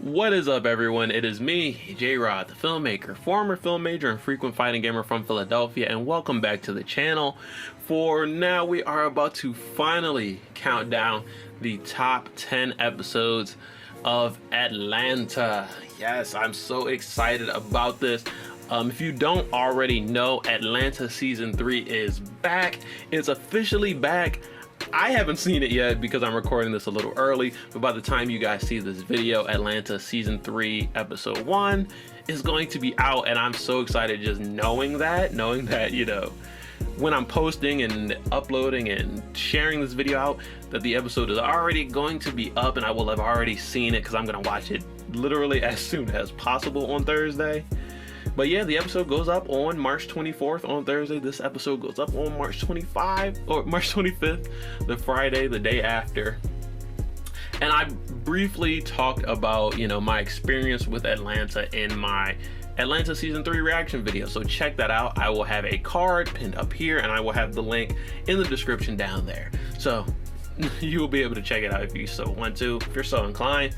What is up, everyone? It is me, J-Rod, the filmmaker, former film major and frequent fighting gamer from Philadelphia, and welcome back to the channel. For now, we are about to finally count down the top 10 episodes of Atlanta. Yes, I'm so excited about this. If you don't already know, Atlanta Season 3 is back. It's officially back. I haven't seen it yet because I'm recording this a little early, but by the time you guys see this video, Atlanta Season 3 Episode 1 is going to be out, and I'm so excited just knowing that, you know, when I'm posting and uploading and sharing this video out, that the episode is already going to be up and I will have already seen it because I'm going to watch it literally as soon as possible on Thursday. But yeah, the episode goes up on March 24th on Thursday. This episode goes up on March 25th, the Friday, the day after. And I briefly talked about, you know, my experience with Atlanta in my Atlanta Season 3 reaction video. So check that out. I will have a card pinned up here and I will have the link in the description down there. So you will be able to check it out if you so want to, if you're so inclined.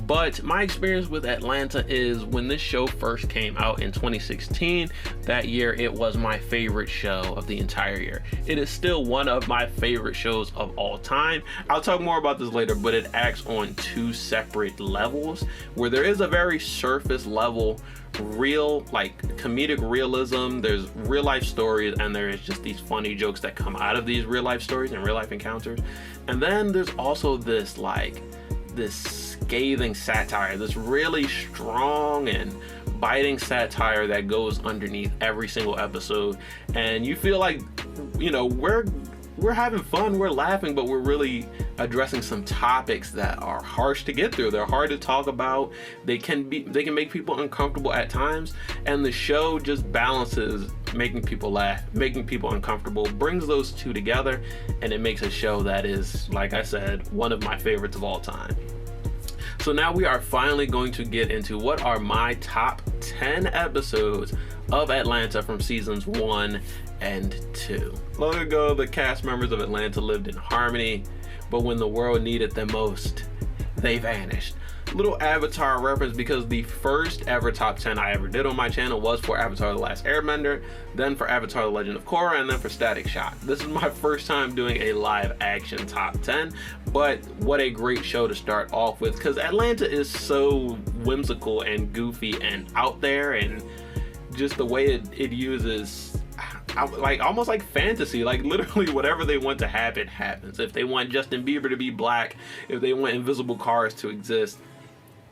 But my experience with Atlanta is when this show first came out in 2016, that year it was my favorite show of the entire year. It is still one of my favorite shows of all time. I'll talk more about this later, but it acts on two separate levels, where there is a very surface level real, like, comedic realism. There's real life stories, and there is just these funny jokes that come out of these real life stories and real life encounters. And then there's also this scathing satire, this really strong and biting satire that goes underneath every single episode, and you feel like, you know, we're having fun, we're laughing, but we're really addressing some topics that are harsh to get through. They're hard to talk about. They can make people uncomfortable at times, and the show just balances making people laugh, making people uncomfortable, brings those two together, and it makes a show that is, like I said, one of my favorites of all time. So now we are finally going to get into what are my top 10 episodes of Atlanta from seasons 1 and 2. Long ago, the cast members of Atlanta lived in harmony, but when the world needed them most, they vanished. Little Avatar reference, because the first ever top 10 I ever did on my channel was for Avatar The Last Airbender, then for Avatar The Legend of Korra, and then for Static Shock. This is my first time doing a live action top 10, but what a great show to start off with, because Atlanta is so whimsical and goofy and out there, and just the way it uses, like, almost like fantasy, like literally whatever they want to happen happens. If they want Justin Bieber to be black, if they want invisible cars to exist,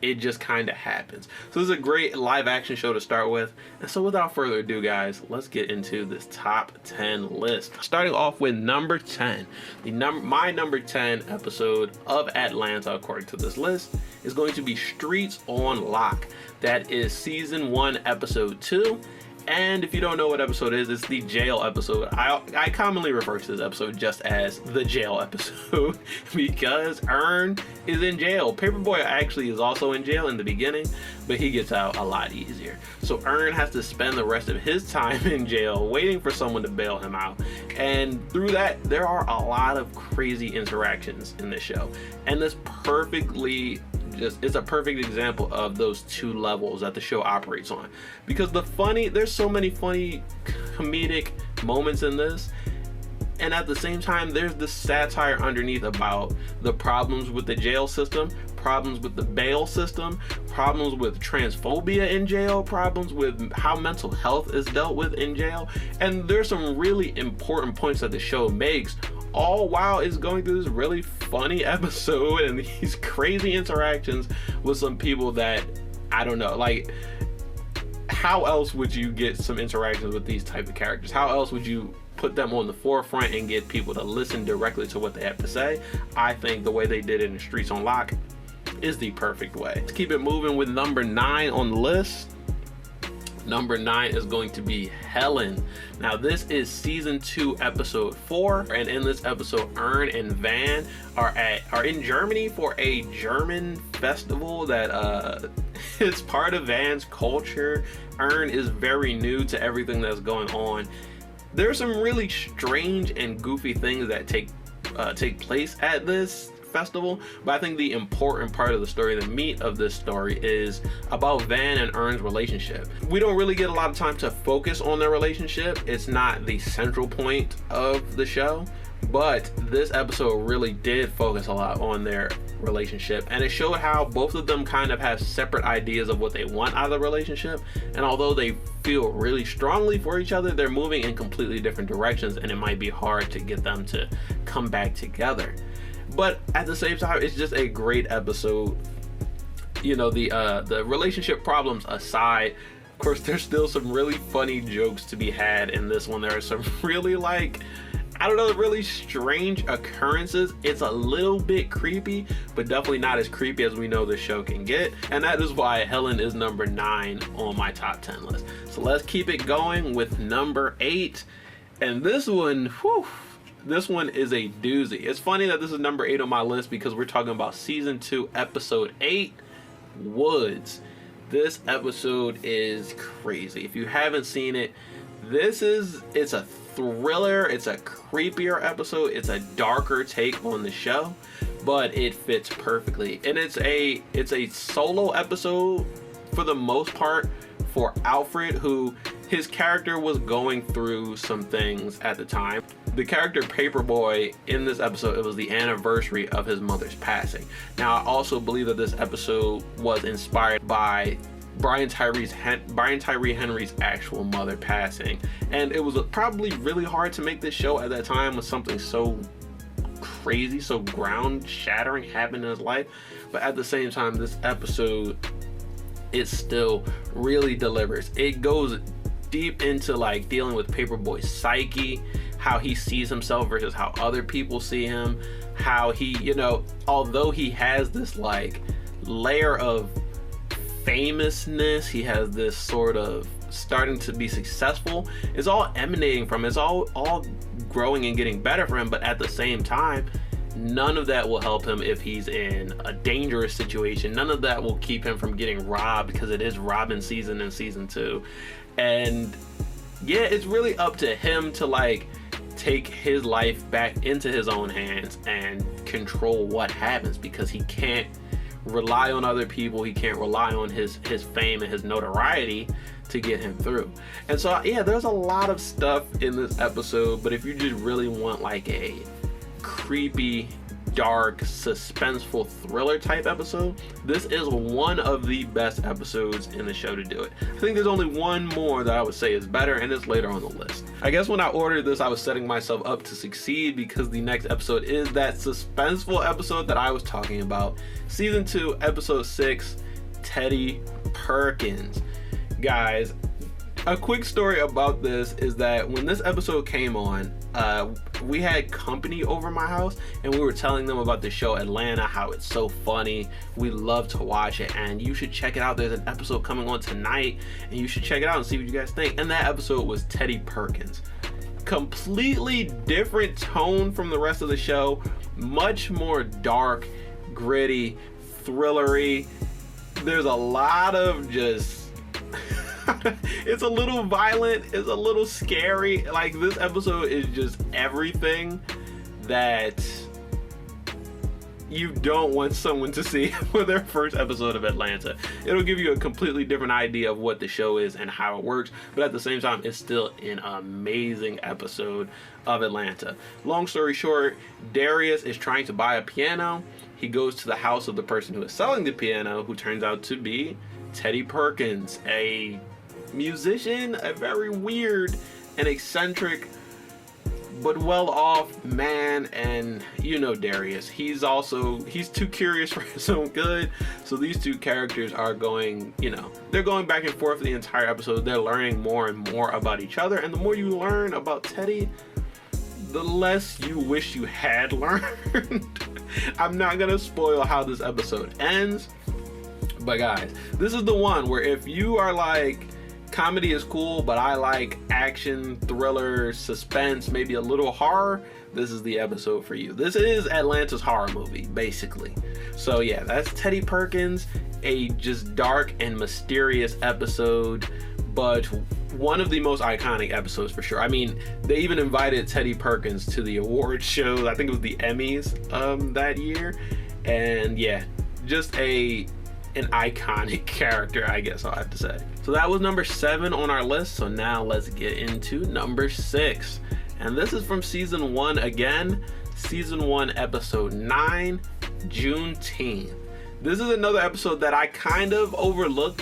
it just kind of happens. So this is a great live action show to start with. And so without further ado, guys, let's get into this top 10 list. Starting off with number 10. My number 10 episode of Atlanta, according to this list, is going to be Streets on Lock. That is season 1, episode 2. And if you don't know what episode it is, it's the jail episode. I commonly refer to this episode just as the jail episode because Earn is in jail. Paperboy actually is also in jail in the beginning, but he gets out a lot easier. So Earn has to spend the rest of his time in jail waiting for someone to bail him out. And through that, there are a lot of crazy interactions in this show. And this it's a perfect example of those two levels that the show operates on, because there's so many funny comedic moments in this, and at the same time there's the satire underneath about the problems with the jail system, problems with the bail system, problems with transphobia in jail, problems with how mental health is dealt with in jail. And there's some really important points that the show makes, all while it's going through this really funny episode and these crazy interactions with some people that, I don't know, like, how else would you get some interactions with these type of characters? How else would you put them on the forefront and get people to listen directly to what they have to say? I think the way they did it in Streets on Lock is the perfect way. Let's keep it moving with number 9 on the list. Number 9 is going to be Helen. Now this is season 2, episode 4, and in this episode, Earn and Van are in Germany for a German festival that is part of Van's culture. Earn is very new to everything that's going on. There's some really strange and goofy things that take place at this festival. But I think the important part of the story, the meat of this story, is about Van and Ern's relationship. We don't really get a lot of time to focus on their relationship. It's not the central point of the show, but this episode really did focus a lot on their relationship, and it showed how both of them kind of have separate ideas of what they want out of the relationship, and although they feel really strongly for each other, they're moving in completely different directions, and it might be hard to get them to come back together. But at the same time, it's just a great episode. You know, the relationship problems aside, of course, there's still some really funny jokes to be had in this one. There are some really, like, I don't know, really strange occurrences. It's a little bit creepy, but definitely not as creepy as we know the show can get. And that is why Helen is number 9 on my top 10 list. So let's keep it going with number 8. And this one, this one is a doozy. It's funny that this is number 8 on my list because we're talking about season 2, episode 8, Woods. This episode is crazy. If you haven't seen it, it's a thriller, it's a creepier episode, it's a darker take on the show, but it fits perfectly. And it's a solo episode for the most part for Alfred, who his character was going through some things at the time. The character Paperboy in this episode, it was the anniversary of his mother's passing. Now, I also believe that this episode was inspired by Brian Tyree Henry's actual mother passing, and it was probably really hard to make this show at that time with something so crazy, so ground shattering happened in his life. But at the same time, this episode, it still really delivers. It goes deep into like dealing with Paperboy's psyche, how he sees himself versus how other people see him, how he, you know, although he has this like layer of famousness, he has this sort of starting to be successful, it's all emanating from, it's all growing and getting better for him. But at the same time, none of that will help him if he's in a dangerous situation. None of that will keep him from getting robbed, because it is robbing season in season 2. And yeah, it's really up to him to like take his life back into his own hands and control what happens, because he can't rely on other people, he can't rely on his fame and his notoriety to get him through. And so yeah, there's a lot of stuff in this episode, but if you just really want like a creepy, dark, suspenseful thriller type episode, this is one of the best episodes in the show to do it. I think there's only one more that I would say is better, and it's later on the list. I guess when I ordered this, I was setting myself up to succeed, because the next episode is that suspenseful episode that I was talking about. Season 2, episode 6, Teddy Perkins. Guys, a quick story about this is that when this episode came on, we had company over my house, and we were telling them about the show Atlanta, how it's so funny, we love to watch it, and you should check it out. There's an episode coming on tonight, and you should check it out and see what you guys think. And that episode was Teddy Perkins. Completely different tone from the rest of the show, much more dark, gritty, thrillery. There's a lot of just it's a little violent, it's a little scary. Like, this episode is just everything that you don't want someone to see for their first episode of Atlanta. It'll give you a completely different idea of what the show is and how it works, but at the same time, it's still an amazing episode of Atlanta. Long story short, Darius is trying to buy a piano. He goes to the house of the person who is selling the piano, who turns out to be Teddy Perkins, a musician, a very weird and eccentric but well-off man. And you know Darius, he's too curious for his own good. So these two characters are going, they're going back and forth the entire episode. They're learning more and more about each other, and the more you learn about Teddy, the less you wish you had learned. I'm not gonna spoil how this episode ends, but guys, this is the one where if you are like, comedy is cool, but I like action, thriller, suspense, maybe a little horror, this is the episode for you. This is Atlanta's horror movie, basically. So yeah, that's Teddy Perkins, a just dark and mysterious episode, but one of the most iconic episodes for sure. I mean, they even invited Teddy Perkins to the award shows. I think it was the Emmys that year. And yeah, just an iconic character, I guess I'll have to say. So that was number 7 on our list. So now let's get into number 6. And this is from season 1 again. Season 1, episode 9, Juneteenth. This is another episode that I kind of overlooked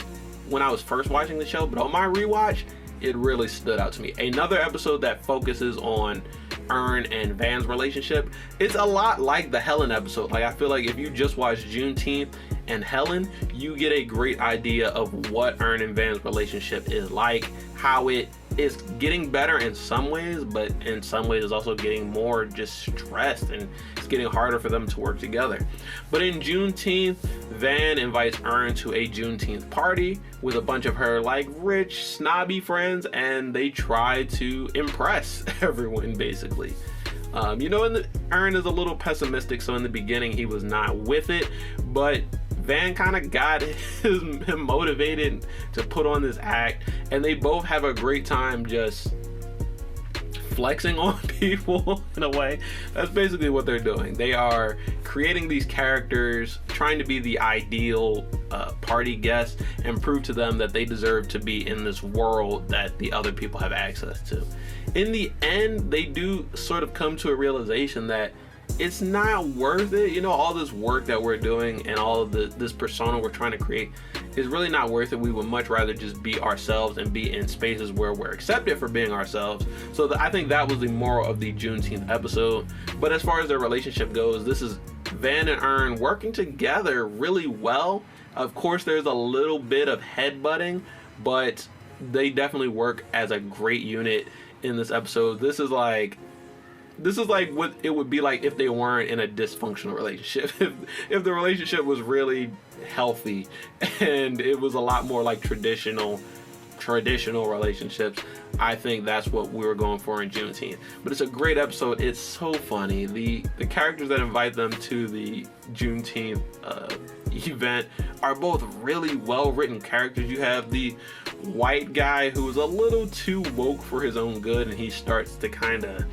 when I was first watching the show, but on my rewatch, it really stood out to me. Another episode that focuses on Earn and Van's relationship. It's a lot like the Helen episode. Like, I feel like if you just watch Juneteenth and Helen, you get a great idea of what Earn and Van's relationship is like, how it is getting better in some ways, but in some ways it's also getting more just stressed, and it's getting harder for them to work together. But in Juneteenth, Van invites Earn to a Juneteenth party with a bunch of her like rich, snobby friends, and they try to impress everyone basically. Earn is a little pessimistic, so in the beginning he was not with it, but Van kind of got him motivated to put on this act, and they both have a great time just flexing on people in a way. That's basically what they're doing. They are creating these characters, trying to be the ideal party guest and prove to them that they deserve to be in this world that the other people have access to. In the end, they do sort of come to a realization that it's not worth it. All this work that we're doing and all of this persona we're trying to create is really not worth it. We would much rather just be ourselves and be in spaces where we're accepted for being ourselves. So I think that was the moral of the Juneteenth episode. But as far as their relationship goes, this is Van and Earn working together really well. Of course, there's a little bit of headbutting, but they definitely work as a great unit in this episode. This is like what it would be like if they weren't in a dysfunctional relationship. If the relationship was really healthy and it was a lot more like traditional relationships, I think that's what we were going for in Juneteenth. But it's a great episode. It's so funny. The characters that invite them to the Juneteenth event are both really well written characters. You have the white guy who's a little too woke for his own good, and he starts to kind of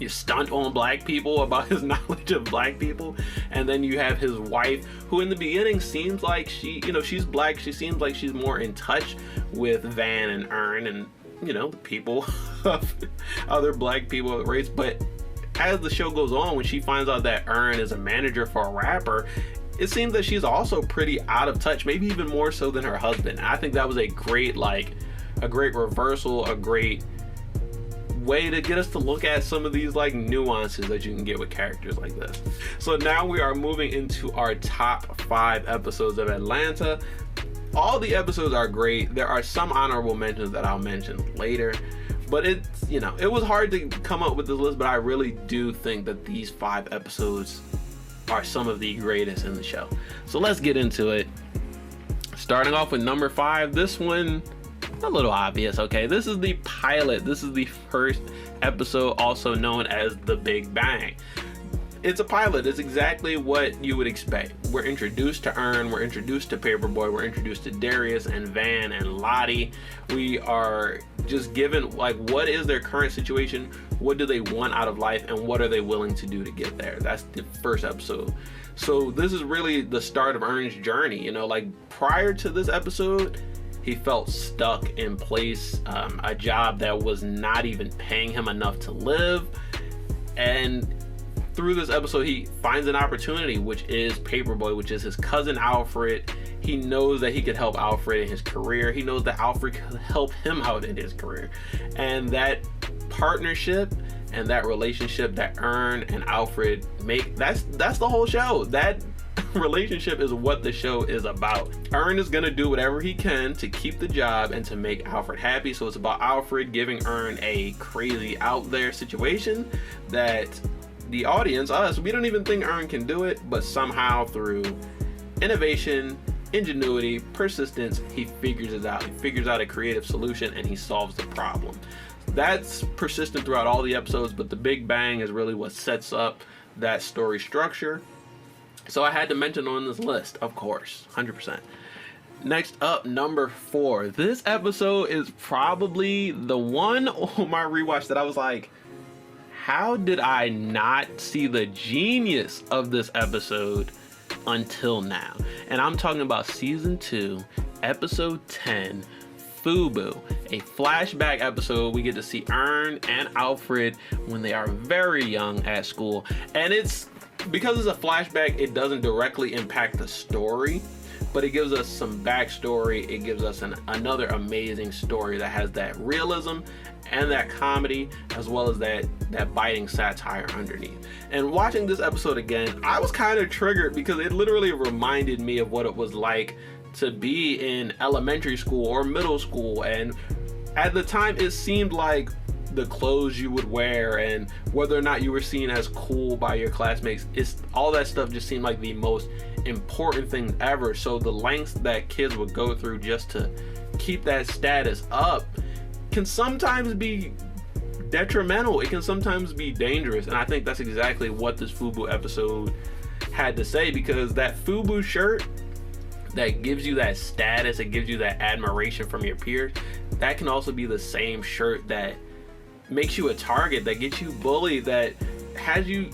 stunt on black people about his knowledge of black people. And then you have his wife, who in the beginning seems like she's black. She seems like she's more in touch with Van and Earn and the people of other black people of race. But as the show goes on, when she finds out that Earn is a manager for a rapper, it seems that she's also pretty out of touch, maybe even more so than her husband. And I think that was a great reversal, a great way to get us to look at some of these nuances that you can get with characters like this. So now we are moving into our top 5 episodes of Atlanta. All the episodes are great. There are some honorable mentions that I'll mention later, but it was hard to come up with this list, but I really do think that these 5 episodes are some of the greatest in the show. So let's get into it. Starting off with number 5, this one a little obvious. Okay, this is the pilot. This is the first episode, also known as The Big Bang. It's a pilot. It's exactly what you would expect. We're introduced to Earn, we're introduced to Paperboy, we're introduced to Darius and Van and Lottie. We are just given what is their current situation, what do they want out of life, and what are they willing to do to get there. That's the first episode. So this is really the start of Earn's journey. Prior to this episode, he felt stuck in place, a job that was not even paying him enough to live. And through this episode, he finds an opportunity, which is Paperboy, which is his cousin Alfred. He knows that he could help Alfred in his career. He knows that Alfred could help him out in his career. And that partnership and that relationship that Earn and Alfred make, that's the whole show. That relationship is what the show is about. Earn is gonna do whatever he can to keep the job and to make Alfred happy. So it's about Alfred giving Earn a crazy out there situation that the audience, us, we don't even think Earn can do it, but somehow through innovation, ingenuity, persistence, he figures it out. He figures out a creative solution and he solves the problem. That's persistent throughout all the episodes, but the Big Bang is really what sets up that story structure. So I had to mention on this list, of course, 100%. Next up, number 4. This episode is probably the one on my rewatch that I was like, how did I not see the genius of this episode until now? And I'm talking about season 2, episode 10, FUBU, a flashback episode. We get to see Ern and Alfred when they are very young at school. And it's because it's a flashback, it doesn't directly impact the story, but it gives us some backstory. It gives us another amazing story that has that realism and that comedy, as well as that biting satire underneath. And watching this episode again, I was kind of triggered because it literally reminded me of what it was like to be in elementary school or middle school. And at the time, it seemed like the clothes you would wear and whether or not you were seen as cool by your classmates, all that stuff just seemed like the most important thing ever. So the lengths that kids would go through just to keep that status up can sometimes be detrimental. It can sometimes be dangerous. And I think that's exactly what this FUBU episode had to say, because that FUBU shirt that gives you that status, it gives you that admiration from your peers, that can also be the same shirt that makes you a target, that gets you bullied, that has you,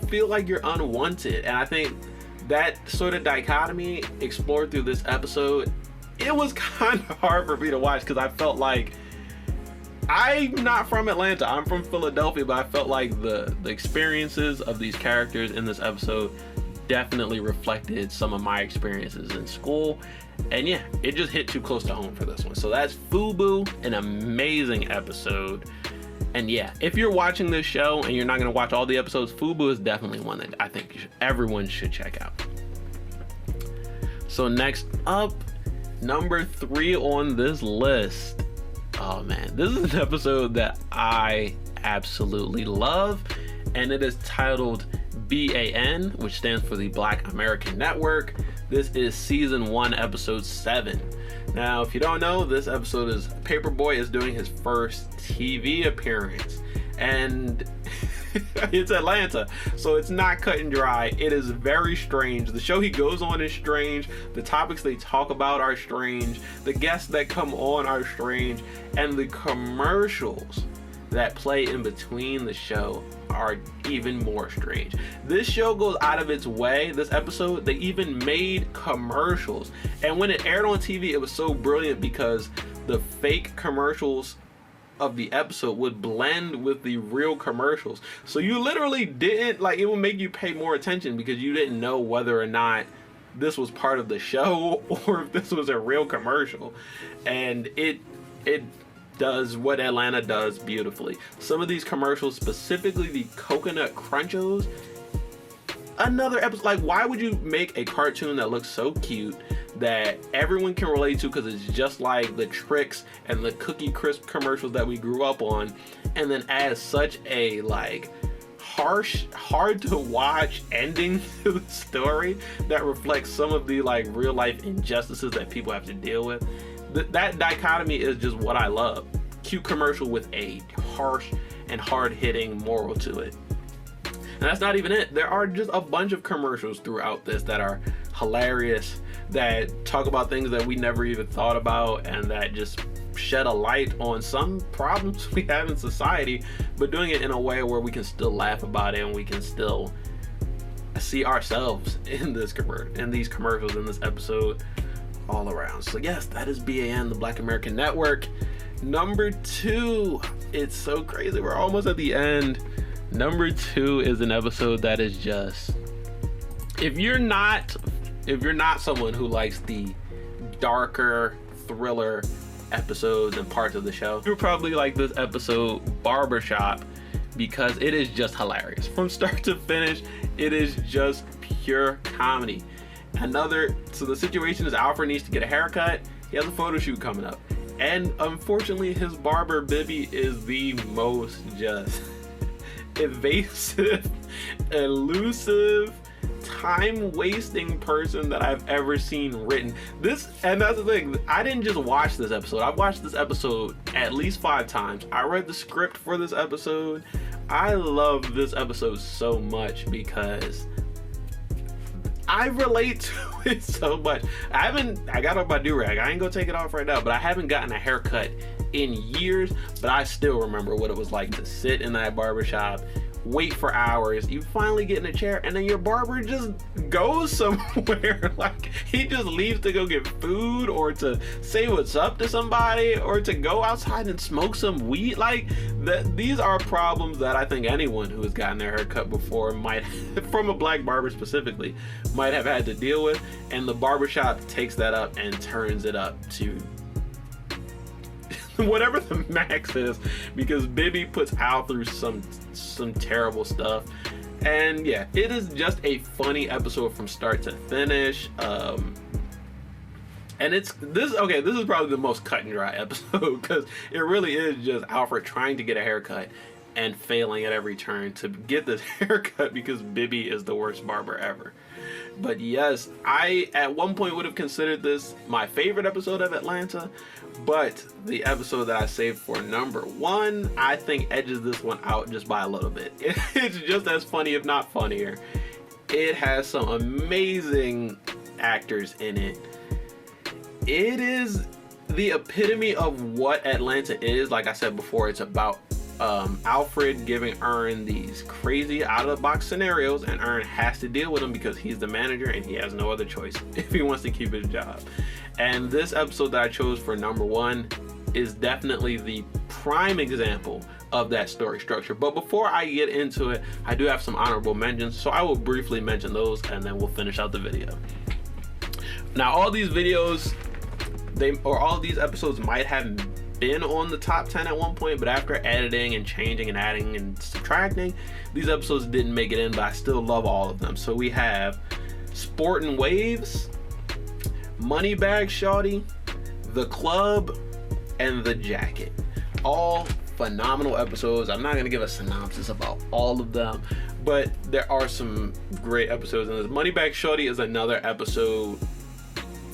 feel like you're unwanted. And I think that sort of dichotomy explored through this episode, it was kind of hard for me to watch because I felt like, I'm not from Atlanta, I'm from Philadelphia, but I felt like the experiences of these characters in this episode definitely reflected some of my experiences in school. And yeah, it just hit too close to home for this one. So that's FUBU, an amazing episode. And yeah, if you're watching this show and you're not going to watch all the episodes, FUBU is definitely one that I think everyone should check out. So next up, number 3 on this list. Oh man, this is an episode that I absolutely love, and it is titled BAN, which stands for the Black American Network. This is season 1, episode 7. Now, if you don't know, this episode is Paperboy is doing his first TV appearance, and it's Atlanta, so it's not cut and dry. It is very strange. The show he goes on is strange. The topics they talk about are strange. The guests that come on are strange, and the commercials that play in between the show are even more strange. This show goes out of its way. This episode, they even made commercials, and when it aired on TV, it was so brilliant because the fake commercials of the episode would blend with the real commercials, so you literally didn't it would make you pay more attention because you didn't know whether or not this was part of the show or if this was a real commercial. And it does what Atlanta does beautifully. Some of these commercials, specifically the coconut crunchos, another episode, why would you make a cartoon that looks so cute that everyone can relate to because it's just like the Trix and the Cookie Crisp commercials that we grew up on, and then add such a harsh, hard to watch ending to the story that reflects some of the real life injustices that people have to deal with? That dichotomy is just what I love. Cute commercial with a harsh and hard-hitting moral to it. And that's not even it. There are just a bunch of commercials throughout this that are hilarious, that talk about things that we never even thought about, and that just shed a light on some problems we have in society, but doing it in a way where we can still laugh about it and we can still see ourselves in these commercials in this episode all around. So yes, that is BAN, the Black American Network. Number 2, it's so crazy, we're almost at the end. Number 2 is an episode that is just, if you're not someone who likes the darker thriller episodes and parts of the show, you'll probably like this episode, Barbershop, because it is just hilarious from start to finish. It is just pure comedy. So the situation is Alfred needs to get a haircut. He has a photo shoot coming up, and unfortunately his barber Bibby is the most just evasive, elusive, time-wasting person that I've ever seen written. And that's the thing, I didn't just watch this episode. I've watched this episode at least 5 times. I read the script for this episode. I love this episode so much because I relate to it so much. I got off my do-rag. I ain't gonna take it off right now, but I haven't gotten a haircut in years, but I still remember what it was like to sit in that barbershop, wait for hours, you finally get in a chair, and then your barber just goes somewhere. Like, he just leaves to go get food, or to say what's up to somebody, or to go outside and smoke some weed. Like, these are problems that I think anyone who has gotten their hair cut before might, from a black barber specifically, might have had to deal with. And the barbershop takes that up and turns it up to whatever the max is, because Bibi puts Al through some terrible stuff. And yeah, it is just a funny episode from start to finish. And this is probably the most cut and dry episode, because it really is just Alfred trying to get a haircut and failing at every turn to get this haircut because Bibi is the worst barber ever. But yes, I at one point would have considered this my favorite episode of Atlanta, but the episode that I saved for number one, I think edges this one out just by a little bit. It's just as funny, if not funnier. It has some amazing actors in it. It is the epitome of what Atlanta is. Like I said before, it's about Alfred giving Earn these crazy out-of-the-box scenarios, and Earn has to deal with them because he's the manager and he has no other choice if he wants to keep his job. And this episode that I chose for number one is definitely the prime example of that story structure. But before I get into it, I do have some honorable mentions, so I will briefly mention those and then we'll finish out the video. Now, all these videos, all these episodes might have been on the top 10 at one point, but after editing and changing and adding and subtracting, these episodes didn't make it in, but I still love all of them. So we have Sportin' Waves, Moneybag Shawty, The Club, and The Jacket. All phenomenal episodes. I'm not going to give a synopsis about all of them, but there are some great episodes in this. Moneybag Shawty is another episode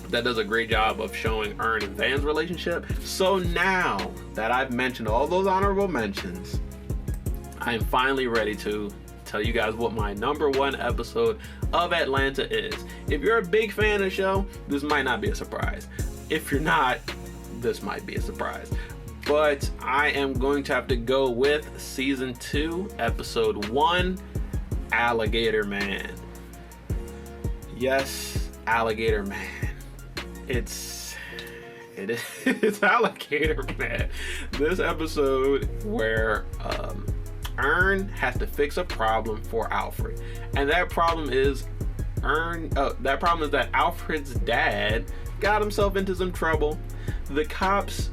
that does a great job of showing Earn and Van's relationship. So now that I've mentioned all those honorable mentions, I am finally ready to tell you guys what my number one episode of Atlanta is. If you're a big fan of the show, this might not be a surprise. If you're not, this might be a surprise. But I am going to have to go with season 2, episode 1, Alligator Man. Yes, Alligator Man. It's Alligator Man. This episode where Earn has to fix a problem for Alfred, and that problem is that Alfred's dad got himself into some trouble. The cops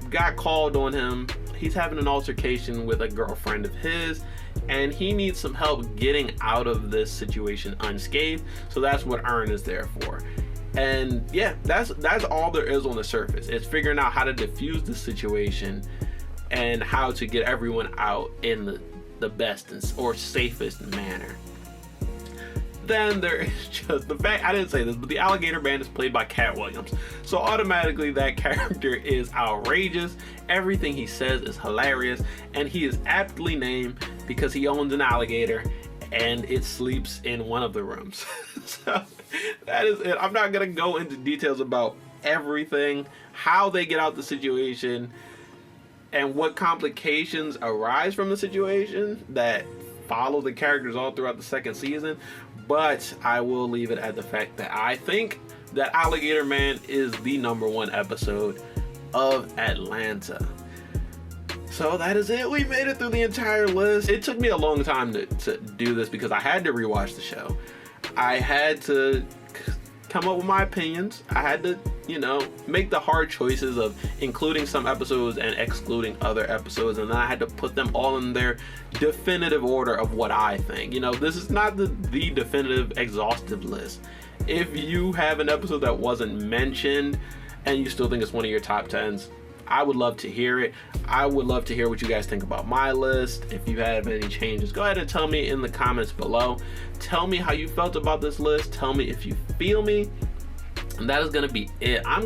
got called on him. He's having an altercation with a girlfriend of his, and he needs some help getting out of this situation unscathed. So that's what Earn is there for. And yeah, that's all there is on the surface. It's figuring out how to diffuse the situation and how to get everyone out in the best or safest manner. Then there is just the fact, I didn't say this, but the Alligator Man is played by Cat Williams. So automatically that character is outrageous. Everything he says is hilarious, and he is aptly named because he owns an alligator and it sleeps in one of the rooms. So that is it. I'm not gonna go into details about everything, how they get out the situation, and what complications arise from the situation that follow the characters all throughout the second season. But I will leave it at the fact that I think that Alligator Man is the number one episode of Atlanta. So that is it. We made it through the entire list. It took me a long time to do this because I had to rewatch the show. I had to come up with my opinions. I had to, make the hard choices of including some episodes and excluding other episodes, and then I had to put them all in their definitive order of what I think. This is not the definitive exhaustive list. If you have an episode that wasn't mentioned and you still think it's one of your top 10s, I would love to hear it. I would love to hear what you guys think about my list. If you have any changes, go ahead and tell me in the comments below. Tell me how you felt about this list. Tell me if you feel me. And that is going to be it. I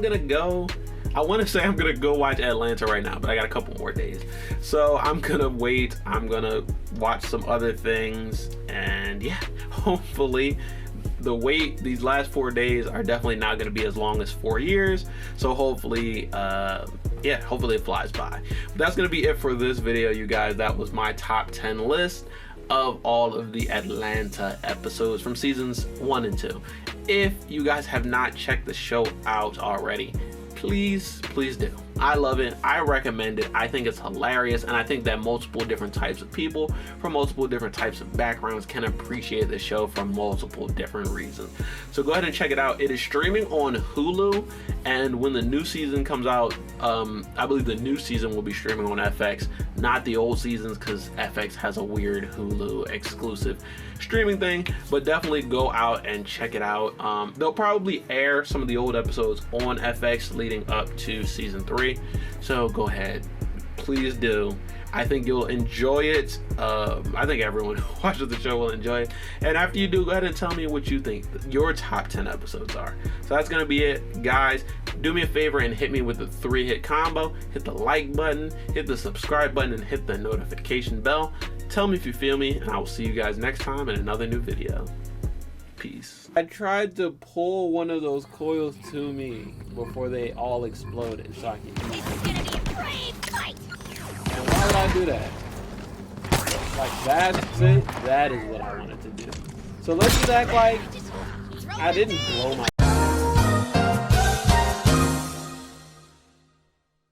want to say I'm going to go watch Atlanta right now, but I got a couple more days. So I'm going to wait. I'm going to watch some other things. And yeah, hopefully the wait, these last 4 days are definitely not going to be as long as 4 years. So hopefully, yeah, hopefully it flies by. But that's going to be it for this video, you guys. That was my top 10 list of all of the Atlanta episodes from seasons 1 and 2. If you guys have not checked the show out already, please do. I love it. I recommend it. I think it's hilarious, and I think that multiple different types of people from multiple different types of backgrounds can appreciate the show for multiple different reasons. So go ahead and check it out. It is streaming on Hulu, and when the new season comes out, I believe the new season will be streaming on FX, not the old seasons, because FX has a weird Hulu exclusive streaming thing. But definitely go out and check it out. They'll probably air some of the old episodes on FX leading up to season 3. So go ahead, please do. I think you'll enjoy it. I think everyone who watches the show will enjoy it. And after you do, go ahead and tell me what you think your top 10 episodes are. So that's gonna be it, guys. Do me a favor and hit me with the 3-hit combo. Hit the like button, hit the subscribe button, and hit the notification bell. Tell me if you feel me, and I will see you guys next time in another new video. Peace. I tried to pull one of those coils to me before they all exploded so I could use it. This is gonna be a brave fight! And why would I do that? Like, that's it? That is what I wanted to do. So let's just act like I didn't blow my